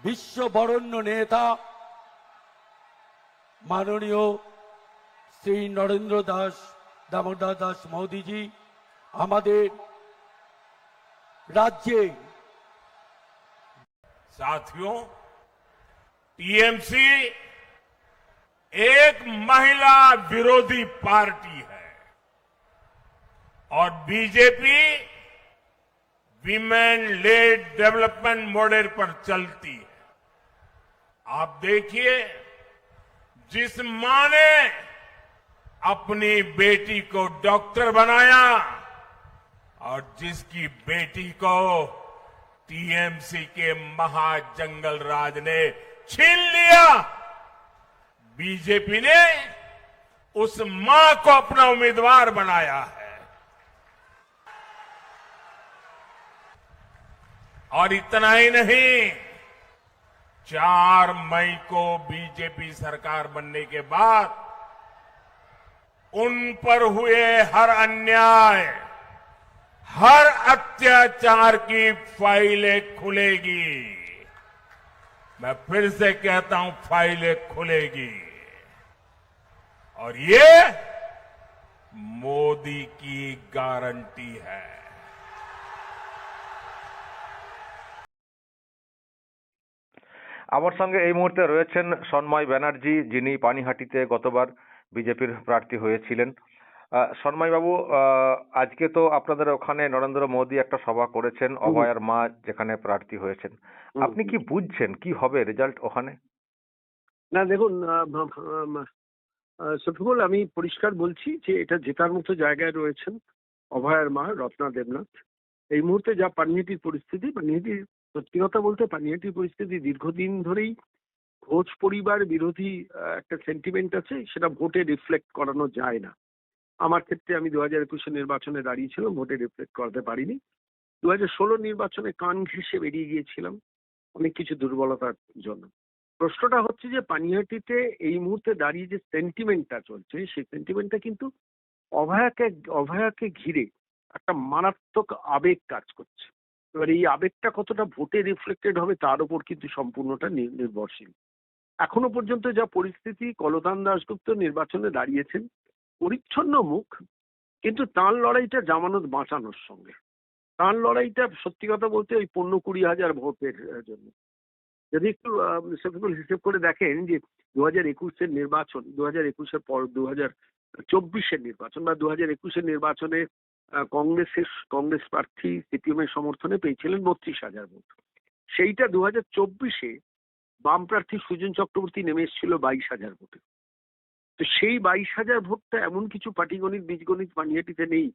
বিশ্ব বরেণ্য নেতা মাননীয় শ্রী নরেন্দ্র দামোদর দাস মোদীজি আমাদের राज्य। साथियों, टीएमसी एक महिला विरोधी पार्टी है और BJP women lead development model पर चलती है। आप देखिए, जिस मां ने अपनी बेटी को डॉक्टर बनाया और जिसकी बेटी को टीएमसी के महाजंगल राज ने छीन लिया, बीजेपी ने उस मां को अपना उम्मीदवार बनाया है। और इतना ही नहीं, 4 मई को बीजेपी सरकार बनने के बाद उन पर हुए हर अन्याय, हर अत्याचार की फाइलें खुलेगी। मैं फिर से कहता हूं, फाइलें खुलेगी। और ये मोदी की गारंटी है। আমার সঙ্গে এই মুহূর্তে রয়েছেন সন্ময় ব্যানার্জি, যিনি পানিহাটিতে গতবার বিজেপির প্রার্থী হয়েছিলেন। সন্ময় বাবু, আজকে তো আপনাদের ওখানে নরেন্দ্র মোদী একটা সভা করেছেন, অভয়ার মা যেখানে প্রার্থী হয়েছেন। আপনি কি বুঝছেন কি হবে রেজাল্ট ওখানে? না দেখুন, শফিকুল, আমি পরিষ্কার বলছি যে এটা জেতার মতো জায়গায় রয়েছেন অভয়ার মা রত্না দেবনাথ। এই মুহূর্তে যা পানিহাটির পরিস্থিতি, পানিহাটির সত্যি কথা বলতে পানিহাটির পরিস্থিতি দীর্ঘদিন ধরেই ঘোষ পরিবার বিরোধী একটা সেন্টিমেন্ট আছে, সেটা ভোটে রিফ্লেক্ট করানো যায় না। আমার ক্ষেত্রে আমি 2021 নির্বাচনে দাঁড়িয়েছিলাম, ভোটে রিফ্লেক্ট করাতে পারিনি। 2016 নির্বাচনে কান ঘেঁষে বেরিয়ে গিয়েছিলাম অনেক কিছু দুর্বলতার জন্য। প্রশ্নটা হচ্ছে যে পানিহাটিতে এই মুহূর্তে দাঁড়িয়ে যে সেন্টিমেন্টটা চলছে, সেই সেন্টিমেন্টটা কিন্তু অভয়াকে ঘিরে একটা মারাত্মক আবেগ কাজ করছে। এবার এই আবেগটা কতটা ভোটে রিফ্লেক্টেড হবে তার উপর কিন্তু সম্পূর্ণটা নির্ভরশীল। এখনো পর্যন্ত যা পরিস্থিতি, কলতান দাশগুপ্ত নির্বাচনে দাঁড়িয়েছেন পরিচ্ছন্ন মুখ, কিন্তু তাঁর লড়াইটা জামানত বাঁচানোর সঙ্গে। তাঁর লড়াইটা সত্যি কথা বলতে ওই 15-20 হাজার ভোটের জন্য। যদি একটু শফিকুল হিসেব করে দেখেন যে 2021-এর নির্বাচন, 2021-এর পর 2024-এর নির্বাচন বা 2021-এর নির্বাচনে কংগ্রেস প্রার্থী সিপিএম এর সমর্থনে পেয়েছিলেন 32,000 ভোট। সেইটা 2024-এ বাম প্রার্থী সুজন চক্রবর্তী নেমে এসেছিল 22,000 ভোটে। তো সেই 22,000 ভোটটা এমন কিছু পাটিগণিত বীজগণিত পানিহাটিতে নেই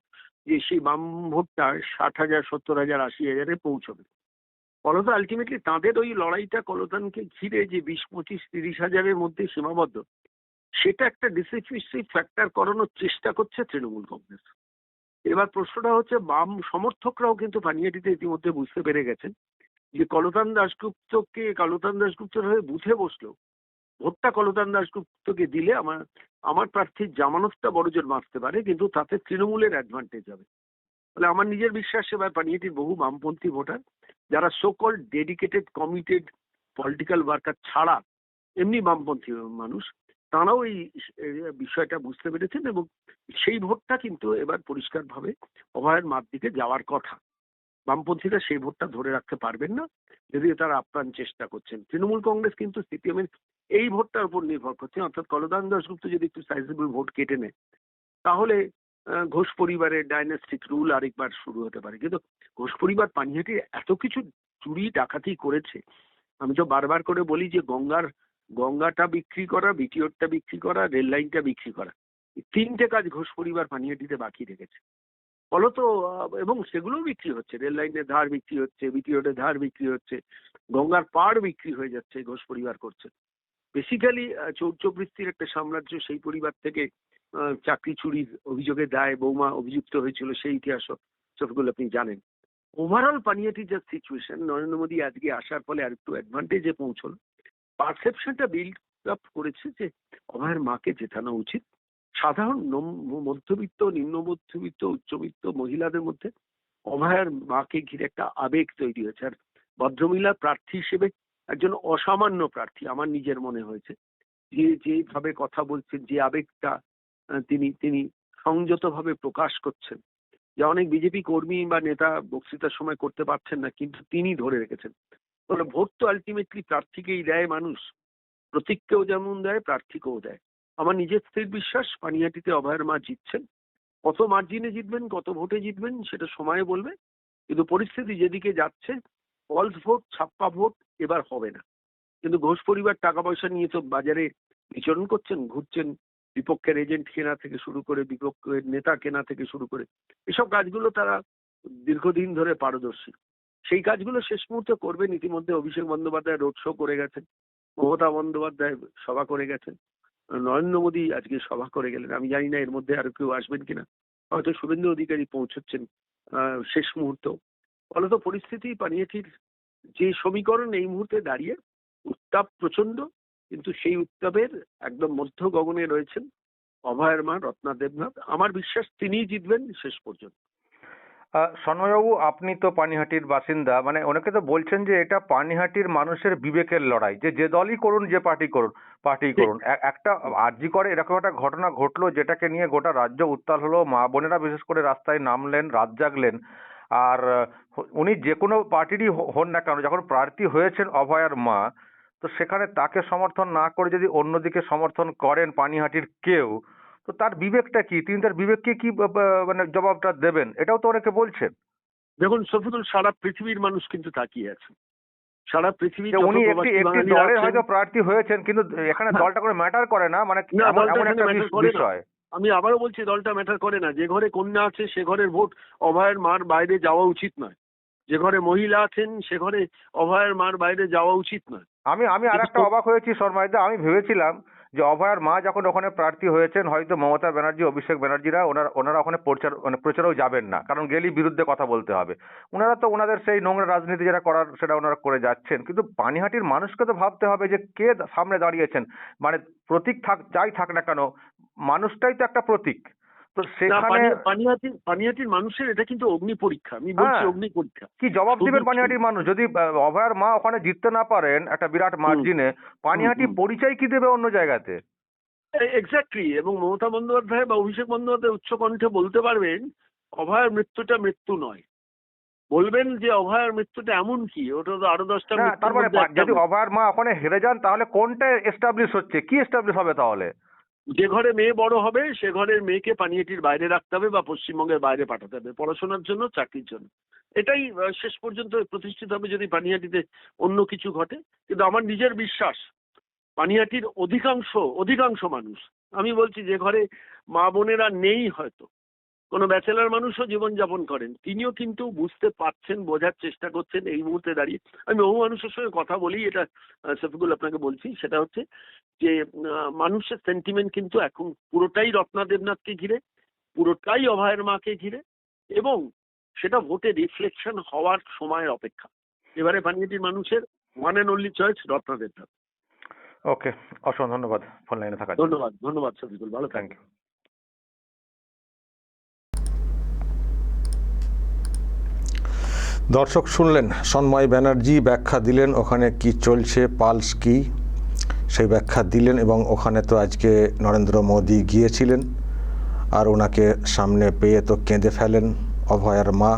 যে সেই বাম ভোটটা 60,000, 70,000, 80,000-এ পৌঁছবে। ফলত আলটিমেটলি তাঁদের ওই লড়াইটা কলতানকে ঘিরে যে 20, 25, 30,000-এর মধ্যে সীমাবদ্ধ, সেটা একটা ডিসিসিভ ফ্যাক্টর করানোর চেষ্টা করছে তৃণমূল কংগ্রেস। এবার প্রশ্নটা হচ্ছে, বাম সমর্থকরাও কিন্তু পানিহাটিতে ইতিমধ্যে বুঝতে পেরে গেছেন যে কলতান দাশগুপ্তর হয়ে বুথে বসলো ভোটটা কলতান দাশগুপ্তকে দিলে আমার প্রার্থীর জামানতটা বড় জোর বাঁচতে পারে, কিন্তু তাতে তৃণমূলের অ্যাডভান্টেজ হবে। ফলে আমার নিজের বিশ্বাস এবার পানিহাটির বহু বামপন্থী ভোটার, যারা so called dedicated committed political worker ছাড়া এমনি বামপন্থী মানুষ, তাঁরাও এই বিষয়টা বুঝতে পেরেছেন এবং সেই ভোটটা কিন্তু এবার পরিষ্কারভাবে অভয়ের মার দিকে যাওয়ার কথা। বামপন্থীরা সেই ভোটটা ধরে রাখতে পারবেন না, যদিও তারা আপ্রাণ চেষ্টা করছেন। তৃণমূল কংগ্রেস কিন্তু সিপিএম এর এই ভোটটার উপর নির্ভর করছে, অর্থাৎ কলতান দাশগুপ্ত যদি একটু সাইজেবল ভোট কেটে নেয় তাহলে ঘোষ পরিবারের ডাইনাস্টিক রুল আরেকবার শুরু হতে পারে। কিন্তু ঘোষ পরিবার পানিহাটির এত কিছু চুরি ডাকাতি করেছে, আমি তো বারবার করে বলি যে গঙ্গাটা বিক্রি করা, বিটিওরটা বিক্রি করা, রেল লাইনটা বিক্রি করা, এই 3টে কাজ ঘোষ পরিবার পানিহাটিতে বাকি রেখেছে। ফলত এবং সেগুলোও বিক্রি হচ্ছে, রেল লাইনের ধার বিক্রি হচ্ছে, বিটিওরের ধার বিক্রি হচ্ছে, গঙ্গার পাড় বিক্রি হয়ে যাচ্ছে, ঘোষ পরিবার করছে। বেসিক্যালি চৌর্যবৃত্তির একটা সাম্রাজ্য, সেই পরিবার থেকে চাকরি চুরির অভিযোগে দায় বৌমা অভিযুক্ত হয়েছিল, সেই ইতিহাস সবগুলো আপনি জানেন। ওভারঅল পানিহাটির যা সিচুয়েশন, নরেন্দ্র মোদী আজকে আসার ফলে আর একটু অ্যাডভান্টেজে পৌঁছল, পারসেপশনটা বিল্ড আপ করেছে যে অভয়ের মাকে জেতানো উচিত। সাধারণ মধ্যবিত্ত, নিম্ন মধ্যবিত্ত, উচ্চবিত্ত মহিলাদের মধ্যে অভয়ার মাকে ঘিরে একটা আবেগ তৈরি হয়েছে। আর ভদ্রমহিলা প্রার্থী হিসেবে একজন অসামান্য প্রার্থী আমার নিজের মনে হয়েছে। যেভাবে কথা বলছেন, যে আবেগটা তিনি সংযতভাবে প্রকাশ করছেন, যা অনেক বিজেপি কর্মী বা নেতা বক্তৃতার সময় করতে পারছেন না, কিন্তু তিনি ধরে রেখেছেন। বলে ভোট তো আলটিমেটলি প্রার্থীকেই দেয় মানুষ, প্রতীককেও যেমন দেয় প্রার্থীকেও দেয়। আমার নিজের স্থির বিশ্বাস পানিহাটিতে অভয়ের মা জিতছেন। কত মার্জিনে জিতবেন, কত ভোটে জিতবেন সেটা সময় বলবে, কিন্তু পরিস্থিতি যেদিকে যাচ্ছে ফলস ভোট, ছাপ্পা ভোট এবার হবে না। কিন্তু ঘোষ পরিবার টাকা পয়সা নিয়ে তো বাজারে বিচরণ করছেন, ঘুরছেন, বিপক্ষের এজেন্ট কেনা থেকে শুরু করে বিপক্ষের নেতা কেনা থেকে শুরু করে এসব কাজগুলো তারা দীর্ঘদিন ধরে পারদর্শী। সেই কাজগুলো শেষ মুহূর্তে করবেন। ইতিমধ্যে অভিষেক বন্দ্যোপাধ্যায় রোড শো করে গেছেন, মমতা বন্দ্যোপাধ্যায় সভা করে গেছেন, নরেন্দ্র মোদী আজকে সভা করে গেলেন। আমি জানি না এর মধ্যে আরো কেউ আসবেন কিনা, হয়তো শুভেন্দু অধিকারী পৌঁছচ্ছেন শেষ মুহূর্তেও। ফলত পরিস্থিতি পানিহাটির যে সমীকরণ এই মুহূর্তে দাঁড়িয়ে, উত্তাপ প্রচন্ড, কিন্তু সেই উত্তাপের একদম মধ্য গগনে রয়েছেন অভয়ের মা রত্না দেবনাথ। আমার বিশ্বাস তিনিই জিতবেন শেষ পর্যন্ত। সন্ময়বাবু, আপনি তো পানিহাটির বাসিন্দা, মানে অনেকে তো বলছেন যে এটা পানিহাটির মানুষের বিবেকের লড়াই, যে দলই করুন, যে পার্টি করুন। একটা আরজি করে এরকম একটা ঘটনা ঘটলো যেটাকে নিয়ে গোটা রাজ্য উত্তাল হলো, মা বোনেরা বিশেষ করে রাস্তায় নামলেন, রাত জাগলেন। আর উনি যে কোনো পার্টিরই হন না কেন, যখন প্রার্থী হয়েছেন অভয়ার মা, তো সেখানে তাকে সমর্থন না করে যদি অন্যদিকে সমর্থন করেন পানিহাটির কেউ, তো তার বিবেকটা কি? তিনি তার বিবেককে কি মানে জবাবটা দেবেন? এটাও তো অনেকে বলছেন। দেখুন সফিকুল, সারা পৃথিবীর মানুষ কিন্তু তাকিয়ে আছে। সারা পৃথিবীর যে উনি একটি দলের হয়তো প্রার্থী হয়েছেন, কিন্তু এখানে দলটা কোনো ম্যাটার করে না, মানে এমন একটা বিষয়। আমি আবারও বলছি, দলটা ম্যাটার করে না। যে ঘরে কন্যা আছে সে ঘরের ভোট অভয়ের মার বাইরে যাওয়া উচিত নয়। যে ঘরে মহিলা আছেন সে ঘরে অভয়ের মার বাইরে যাওয়া উচিত নয়। আমি আর একটা অবাক হয়েছি শর্মাইদা, আমি ভেবেছিলাম যে অভয়ার মা যখন ওখানে প্রার্থী হয়েছেন, হয়তো মমতা ব্যানার্জি, অভিষেক ব্যানার্জিরা ওনারা ওখানে প্রচারেও যাবেন না, কারণ গেলেই বিরুদ্ধে কথা বলতে হবে। ওনারা তো ওনাদের সেই নোংরা রাজনীতি যেটা করার সেটা ওনারা করে যাচ্ছেন। কিন্তু পানিহাটির মানুষকে তো ভাবতে হবে যে কে সামনে দাঁড়িয়েছেন, মানে প্রতীক যাই থাক না কেন, মানুষটাই তো একটা প্রতীক। তো সেখানে পানিহাটির মানুষের এটা কিন্তু অগ্নি পরীক্ষা। আমি বলছি অগ্নি পরীক্ষা। কি জবাব দিবেন পানিহাটির মানুষ যদি অভয়ার মা ওখানে জিততে না পারেন একটা বিরাট মার্জিনে? পানিহাটি পরিচয় কি দেবে অন্য জায়গাতে? এক্স্যাক্টলি। এবং মমতা বন্দ্যোপাধ্যায় বা অভিষেক বন্দ্যোপাধ্যায় উচ্চ কণ্ঠে বলতে পারবেন অভয়ার মৃত্যুটা মৃত্যু নয়। বলবেন যে অভয়ার মৃত্যুটা এমন কি, ওটা তো আরো 10টা। তারপরে যদি অভয়ার মা ওখানে হেরে যান তাহলে কোনটা এস্টাবলিশ হচ্ছে, কি এস্টাবলিশ হবে তাহলে? যে ঘরে মেয়ে বড় হবে সে ঘরের মেয়েকে পানিহাটির বাইরে রাখতে হবে বা পশ্চিমবঙ্গের বাইরে পাঠাতে হবে পড়াশোনার জন্য, চাকরির জন্য। এটাই শেষ পর্যন্ত প্রতিষ্ঠিত হবে যদি পানিহাটিতে অন্য কিছু ঘটে। কিন্তু আমার নিজের বিশ্বাস পানিহাটির অধিকাংশ মানুষ, আমি বলছি যে ঘরে মা বোনেরা নেই, হয়তো কোনো ব্যাচেলার মানুষও জীবনযাপন করেন, তিনিও কিন্তু বুঝতে পারছেন, বোঝার চেষ্টা করছেন এই মুহূর্তে দাঁড়িয়ে। আমি বহু মানুষের সঙ্গে কথা বলি, এটা শফিকুল আপনাকে বলছি, সেটা হচ্ছে যে মানুষের সেন্টিমেন্ট কিন্তু এখন পুরোটাই রত্না দেবনাথকে ঘিরে, পুরোটাই অভয়ের মাকে ঘিরে, এবং সেটা ভোটে রিফ্লেকশন হওয়ার সময়ের অপেক্ষা। এবারে পানিহাটির মানুষের one and only choice Ratna Debnath. Okay, অসংখ্য ধন্যবাদ ফোন লাইনে থাকার জন্য। ধন্যবাদ শফিকুল, ভালো থ্যাংক ইউ। দর্শক শুনলেন, সন্ময় ব্যানার্জি ব্যাখ্যা দিলেন ওখানে কি চলছে, পালস কি, সেই ব্যাখ্যা দিলেন। এবং ওখানে তো আজকে নরেন্দ্র মোদী গিয়েছিলেন, আর ওনাকে সামনে পেয়ে তো কেঁদে ফেলেন অভয়ার মা,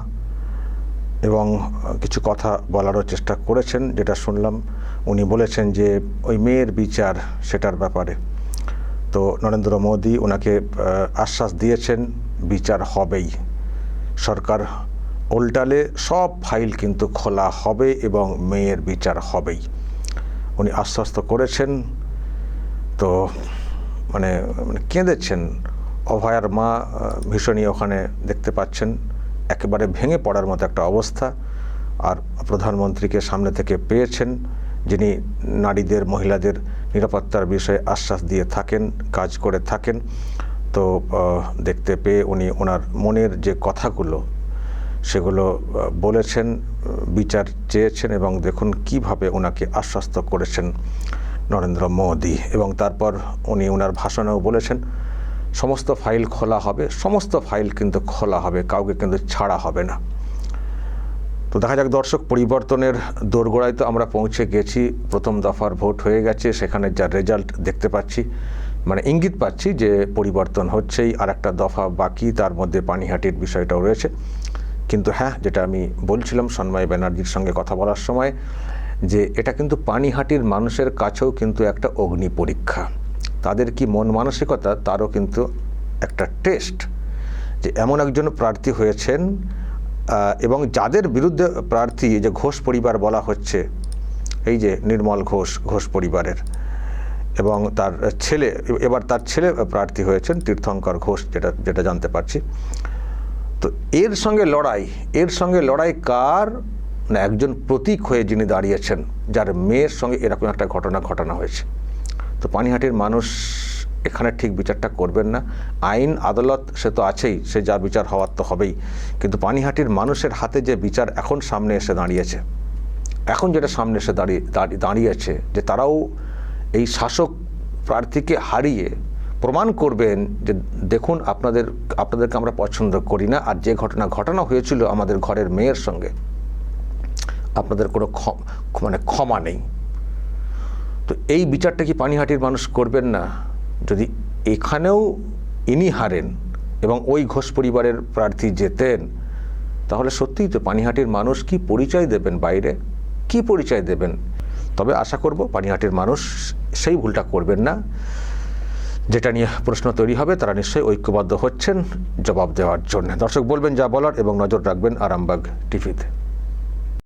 এবং কিছু কথা বলারও চেষ্টা করেছেন। যেটা শুনলাম উনি বলেছেন যে ওই মেয়ের বিচার সেটার ব্যাপারে। তো নরেন্দ্র মোদী ওনাকে আশ্বাস দিয়েছেন বিচার হবেই, সরকার উল্টালে সব ফাইল কিন্তু খোলা হবে এবং মেয়ের বিচার হবেই, উনি আশ্বস্ত করেছেন। তো মানে কেঁদেছেন অভয়ার মা ভীষণই, ওখানে দেখতে পাচ্ছেন একেবারে ভেঙে পড়ার মতো একটা অবস্থা। আর প্রধানমন্ত্রীকে সামনে থেকে পেয়েছেন, যিনি নারীদের, মহিলাদের নিরাপত্তার বিষয়ে আশ্বাস দিয়ে থাকেন, কাজ করে থাকেন। তো দেখতে পেয়ে উনি ওনার মনের যে কথাগুলো সেগুলো বলেছেন, বিচার চেয়েছেন, এবং দেখুন কিভাবে ওনাকে আশ্বস্ত করেছেন নরেন্দ্র মোদী। এবং তারপর উনি ওনার ভাষণেও বলেছেন সমস্ত ফাইল খোলা হবে, সমস্ত ফাইল কিন্তু খোলা হবে, কাউকে কিন্তু ছাড়া হবে না। তো দেখা যাক দর্শক, পরিবর্তনের দোরগোড়ায় তো আমরা পৌঁছে গেছি। প্রথম দফার ভোট হয়ে গেছে, সেখানে যা রেজাল্ট দেখতে পাচ্ছি, মানে ইঙ্গিত পাচ্ছি যে পরিবর্তন হচ্ছেই। আর একটা দফা বাকি, তার মধ্যে পানিহাটির বিষয়টাও রয়েছে। কিন্তু হ্যাঁ, যেটা আমি বলছিলাম সন্ময় ব্যানার্জির সঙ্গে কথা বলার সময়, যে এটা কিন্তু পানিহাটির মানুষের কাছেও কিন্তু একটা অগ্নি পরীক্ষা। তাদের কি মন মানসিকতা, তারও কিন্তু একটা টেস্ট, যে এমন একজন প্রার্থী হয়েছেন এবং যাদের বিরুদ্ধে প্রার্থী, যে ঘোষ পরিবার বলা হচ্ছে, এই যে নির্মল ঘোষ পরিবারের, এবং তার ছেলে, এবার তার ছেলে প্রার্থী হয়েছেন তীর্থঙ্কর ঘোষ, যেটা জানতে পারছি। তো এর সঙ্গে লড়াই কার না, একজন প্রতীক হয়ে যিনি দাঁড়িয়েছেন, যার মেয়ের সঙ্গে এরকম একটা ঘটনা ঘটানো হয়েছে। তো পানিহাটির মানুষ এখানে ঠিক বিচারটা করবেন না। আইন আদালত সে তো আছেই, সে যা বিচার হওয়ার তো হবেই, কিন্তু পানিহাটির মানুষের হাতে যে বিচার এখন সামনে এসে দাঁড়িয়েছে, এখন যেটা সামনে এসে দাঁড়িয়েছে, যে তারাও এই শাসক প্রার্থীকে হারিয়ে প্রমাণ করবেন যে দেখুন, আপনাদেরকে আমরা পছন্দ করি না, আর যে ঘটনা ঘটানো হয়েছিল আমাদের ঘরের মেয়ের সঙ্গে, আপনাদের কোনো ক্ষমা নেই। তো এই বিচারটা কি পানিহাটির মানুষ করবেন না? যদি এখানেও ইনি হারেন এবং ওই ঘোষ পরিবারের প্রার্থী জেতেন, তাহলে সত্যিই তো পানিহাটির মানুষ কি পরিচয় দেবেন বাইরে, কি পরিচয় দেবেন? তবে আশা করব পানিহাটির মানুষ সেই ভুলটা করবেন না। যেটা নিয়ে প্রশ্ন তৈরি হবে, তারা নিশ্চয়ই ঐক্যবদ্ধ হচ্ছেন জবাব দেওয়ার জন্য। দর্শক বলবেন যা বলার এবং নজর রাখবেন আরামবাগ টিভিতে।